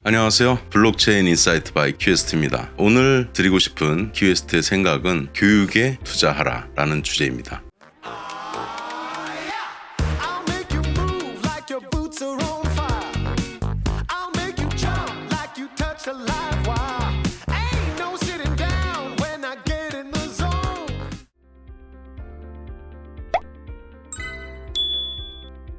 안녕하세요. 블록체인 인사이트 바이 큐에스트입니다. 오늘 드리고 싶은 큐에스트의 생각은 교육에 투자하라 라는 주제입니다. I'll make you move like your boots are on fire. I'll make you jump like you touch a live wire. Ain't no sitting down when I get in the zone.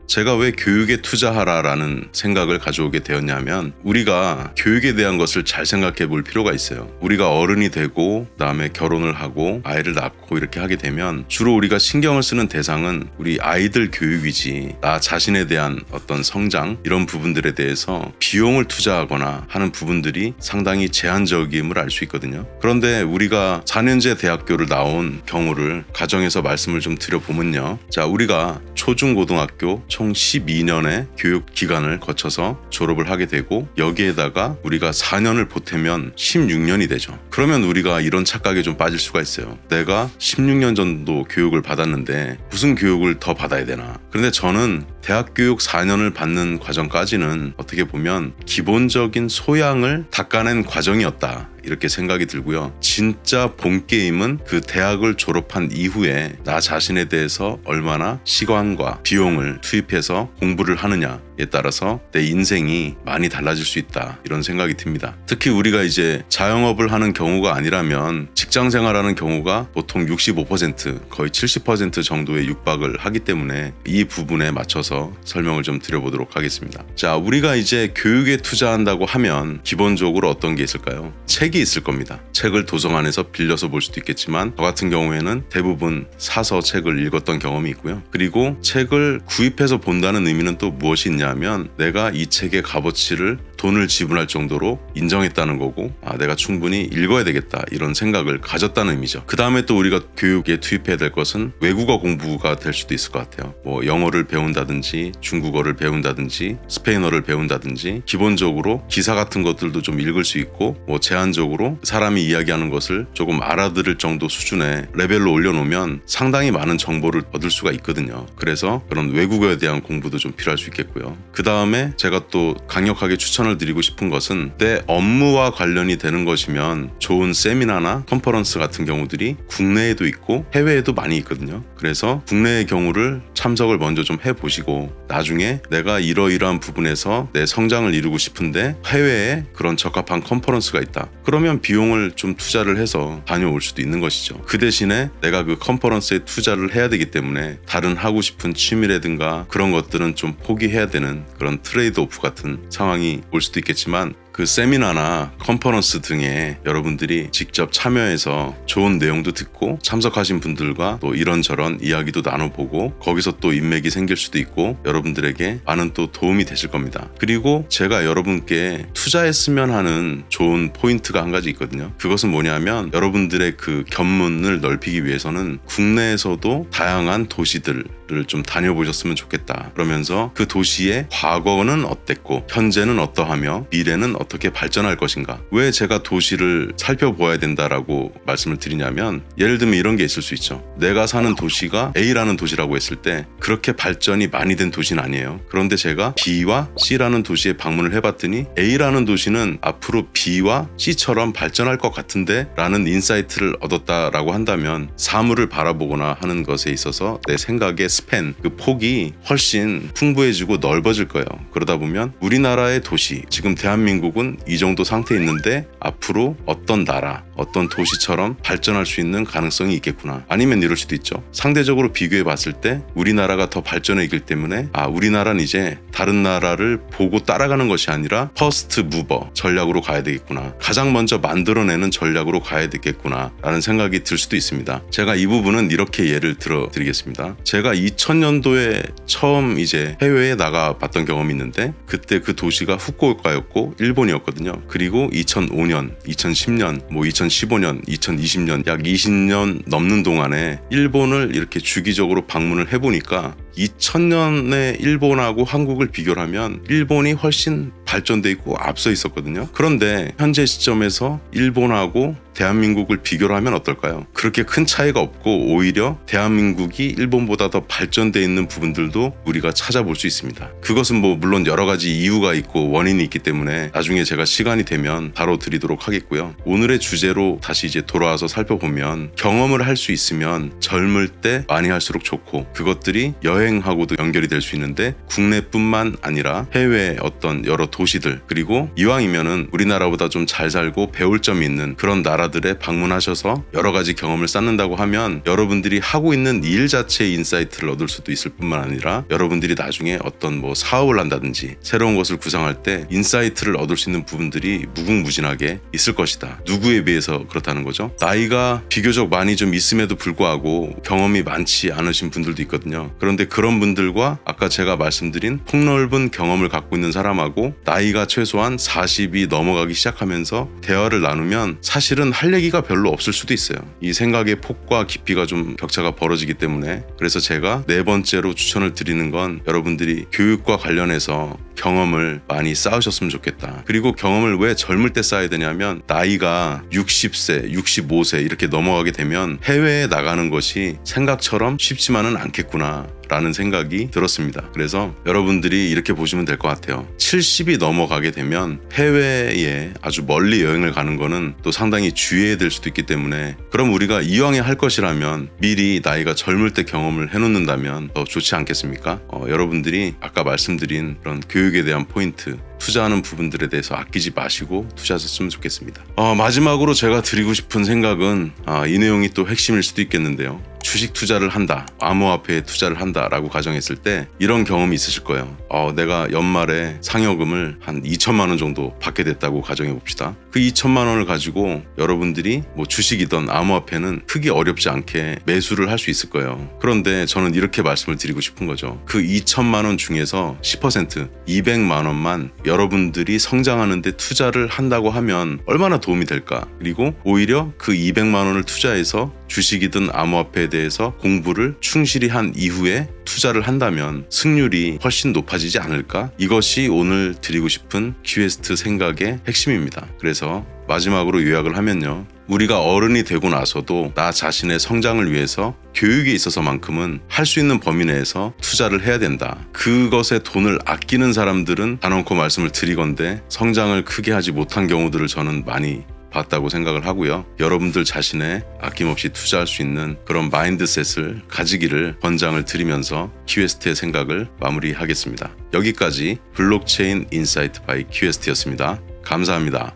제가 왜 교육에 투자하라라는 생각을 가져오게 되었냐면 우리가 교육에 대한 것을 잘 생각해 볼 필요가 있어요. 우리가 어른이 되고 그다음에 결혼을 하고 아이를 낳고 이렇게 하게 되면 주로 우리가 신경을 쓰는 대상은 우리 아이들 교육이지 나 자신에 대한 어떤 성장 이런 부분들에 대해서 비용을 투자하거나 하는 부분들이 상당히 제한적임을 알 수 있거든요. 그런데 우리가 4년제 대학교를 나온 경우를 가정에서 말씀을 좀 드려보면요. 자, 우리가 초중고등학교 총 12년의 교육 기간을 거쳐서 졸업을 하게 되고 여기에다가 우리가 4년을 보태면 16년이 되죠. 그러면 우리가 이런 착각에 좀 빠질 수가 있어요. 내가 16년 정도 교육을 받았는데 무슨 교육을 더 받아야 되나. 그런데 저는 대학 교육 4년을 받는 과정까지는 어떻게 보면 기본적인 소양을 닦아낸 과정이었다. 이렇게 생각이 들고요. 진짜 본 게임은 그 대학을 졸업한 이후에 나 자신에 대해서 얼마나 시간과 비용을 투입해서 공부를 하느냐에 따라서 내 인생이 많이 달라질 수 있다. 이런 생각이 듭니다. 특히 우리가 이제 자영업을 하는 경우가 아니라면 직장 생활하는 경우가 보통 65% 거의 70% 정도에 육박을 하기 때문에 이 부분에 맞춰서 설명을 좀 드려보도록 하겠습니다. 자, 우리가 이제 교육에 투자한다고 하면 기본적으로 어떤 게 있을까요? 책이 있을 겁니다. 책을 도서관에서 빌려서 볼 수도 있겠지만 저 같은 경우에는 대부분 사서 책을 읽었던 경험이 있고요. 그리고 책을 구입해서 본다는 의미는 또 무엇이 있냐면 내가 이 책의 값어치를 돈을 지불할 정도로 인정했다는 거고 내가 충분히 읽어야 되겠다 이런 생각을 가졌다는 의미죠. 그 다음에 또 우리가 교육에 투입해야 될 것은 외국어 공부가 될 수도 있을 것 같아요. 뭐 영어를 배운다든지 중국어를 배운다든지 스페인어를 배운다든지 기본적으로 기사 같은 것들도 좀 읽을 수 있고 뭐 제한적으로 사람이 이야기하는 것을 조금 알아들을 정도 수준의 레벨로 올려놓으면 상당히 많은 정보를 얻을 수가 있거든요. 그래서 그런 외국어에 대한 공부도 좀 필요할 수 있겠고요. 그 다음에 제가 또 강력하게 추천을 드리고 싶은 것은 내 업무와 관련이 되는 것이면 좋은 세미나나 컨퍼런스 같은 경우들이 국내에도 있고 해외에도 많이 있거든요. 그래서 국내의 경우를 참석을 먼저 좀 해보시고 나중에 내가 이러이러한 부분에서 내 성장을 이루고 싶은데 해외에 그런 적합한 컨퍼런스가 있다. 그러면 비용을 좀 투자를 해서 다녀올 수도 있는 것이죠. 그 대신에 내가 그 컨퍼런스에 투자를 해야 되기 때문에 다른 하고 싶은 취미라든가 그런 것들은 좀 포기해야 되는 그런 트레이드 오프 같은 상황이 올 수도 있겠지만 그 세미나나 컨퍼런스 등에 여러분들이 직접 참여해서 좋은 내용도 듣고 참석하신 분들과 또 이런저런 이야기도 나눠보고 거기서 또 인맥이 생길 수도 있고 여러분들에게 많은 또 도움이 되실 겁니다. 그리고 제가 여러분께 투자했으면 하는 좋은 포인트가 한 가지 있거든요. 그것은 뭐냐면 여러분들의 그 견문을 넓히기 위해서는 국내에서도 다양한 도시들을 좀 다녀보셨으면 좋겠다. 그러면서 그 도시의 과거는 어땠고 현재는 어떠하며 미래는 어떻게 발전할 것인가. 왜 제가 도시를 살펴보아야 된다라고 말씀을 드리냐면 예를 들면 이런 게 있을 수 있죠. 내가 사는 도시가 A라는 도시라고 했을 때 그렇게 발전이 많이 된 도시는 아니에요. 그런데 제가 B와 C라는 도시에 방문을 해봤더니 A라는 도시는 앞으로 B와 C처럼 발전할 것 같은데 라는 인사이트를 얻었다라고 한다면 사물을 바라보거나 하는 것에 있어서 내 생각의 스팬, 그 폭이 훨씬 풍부해지고 넓어질 거예요. 그러다 보면 우리나라의 도시, 지금 대한민국은 이 정도 상태에 있는데 앞으로 어떤 나라, 어떤 도시처럼 발전할 수 있는 가능성이 있겠구나. 아니면 이럴 수도 있죠. 상대적으로 비교해 봤을 때 우리나라가 더 발전해 있기 때문에 우리나라는 이제 다른 나라를 보고 따라가는 것이 아니라 퍼스트 무버 전략으로 가야 되겠구나. 가장 먼저 만들어내는 전략으로 가야 되겠구나 라는 생각이 들 수도 있습니다. 제가 이 부분은 이렇게 예를 들어 드리겠습니다. 제가 2000년도에 처음 이제 해외에 나가봤던 경험이 있는데 그때 그 도시가 후쿠오카였고 일본이었거든요. 그리고 2005년, 2010년, 뭐 2015년, 2020년 약 20년 넘는 동안에 일본을 이렇게 주기적으로 방문을 해보니까 2000년에 일본하고 한국을 비교를 하면 일본이 훨씬 발전돼 있고 앞서 있었거든요. 그런데 현재 시점에서 일본하고 대한민국을 비교를 하면 어떨까요? 그렇게 큰 차이가 없고 오히려 대한민국이 일본보다 더 발전돼 있는 부분들도 우리가 찾아볼 수 있습니다. 그것은 뭐 물론 여러 가지 이유가 있고 원인이 있기 때문에 나중에 제가 시간이 되면 다뤄드리도록 하겠고요. 오늘의 주제로 다시 이제 돌아와서 살펴보면 경험을 할 수 있으면 젊을 때 많이 할수록 좋고 그것들이 여행하고도 연결이 될 수 있는데 국내뿐만 아니라 해외의 어떤 여러 도시들 그리고 이왕이면은 우리나라보다 좀 잘 살고 배울 점이 있는 그런 나라들에 방문하셔서 여러 가지 경험을 쌓는다고 하면 여러분들이 하고 있는 일 자체의 인사이트를 얻을 수도 있을 뿐만 아니라 여러분들이 나중에 어떤 뭐 사업을 한다든지 새로운 것을 구상할 때 인사이트를 얻을 수 있는 부분들이 무궁무진하게 있을 것이다. 누구에 비해서 그렇다는 거죠? 나이가 비교적 많이 좀 있음에도 불구하고 경험이 많지 않으신 분들도 있거든요. 그런데 그런 분들과 아까 제가 말씀드린 폭넓은 경험을 갖고 있는 사람하고 나이가 최소한 40이 넘어가기 시작하면서 대화를 나누면 사실은 할 얘기가 별로 없을 수도 있어요. 이 생각의 폭과 깊이가 좀 격차가 벌어지기 때문에 그래서 제가 네 번째로 추천을 드리는 건 여러분들이 교육과 관련해서 경험을 많이 쌓으셨으면 좋겠다. 그리고 경험을 왜 젊을 때 쌓아야 되냐면 나이가 60세, 65세 이렇게 넘어가게 되면 해외에 나가는 것이 생각처럼 쉽지만은 않겠구나 라는 생각이 들었습니다. 그래서 여러분들이 이렇게 보시면 될 것 같아요. 70이 넘어가게 되면 해외에 아주 멀리 여행을 가는 거는 또 상당히 주의해야 될 수도 있기 때문에 그럼 우리가 이왕에 할 것이라면 미리 나이가 젊을 때 경험을 해놓는다면 더 좋지 않겠습니까? 여러분들이 아까 말씀드린 그런 교육에 대한 포인트 투자하는 부분들에 대해서 아끼지 마시고 투자하셨으면 좋겠습니다. 마지막으로 제가 드리고 싶은 생각은 이 내용이 또 핵심일 수도 있겠는데요. 주식 투자를 한다, 암호화폐에 투자를 한다라고 가정했을 때 이런 경험이 있으실 거예요. 내가 연말에 상여금을 한 2천만 원 정도 받게 됐다고 가정해 봅시다. 그 2천만 원을 가지고 여러분들이 뭐 주식이든 암호화폐는 크게 어렵지 않게 매수를 할 수 있을 거예요. 그런데 저는 이렇게 말씀을 드리고 싶은 거죠. 그 2천만 원 중에서 10% 200만 원만 여러분들이 성장하는 데 투자를 한다고 하면 얼마나 도움이 될까? 그리고 오히려 그 200만 원을 투자해서 주식이든 암호화폐에 대해서 공부를 충실히 한 이후에 투자를 한다면 승률이 훨씬 높아지지 않을까? 이것이 오늘 드리고 싶은 큐에스트 생각의 핵심입니다. 그래서 마지막으로 요약을 하면요. 우리가 어른이 되고 나서도 나 자신의 성장을 위해서 교육에 있어서만큼은 할 수 있는 범위 내에서 투자를 해야 된다. 그것에 돈을 아끼는 사람들은 단언코 말씀을 드리건대 성장을 크게 하지 못한 경우들을 저는 많이 봤다고 생각을 하고요. 여러분들 자신의 아낌없이 투자할 수 있는 그런 마인드셋을 가지기를 권장을 드리면서 큐에스트의 생각을 마무리하겠습니다. 여기까지 블록체인 인사이트 바이 큐에스트였습니다. 감사합니다.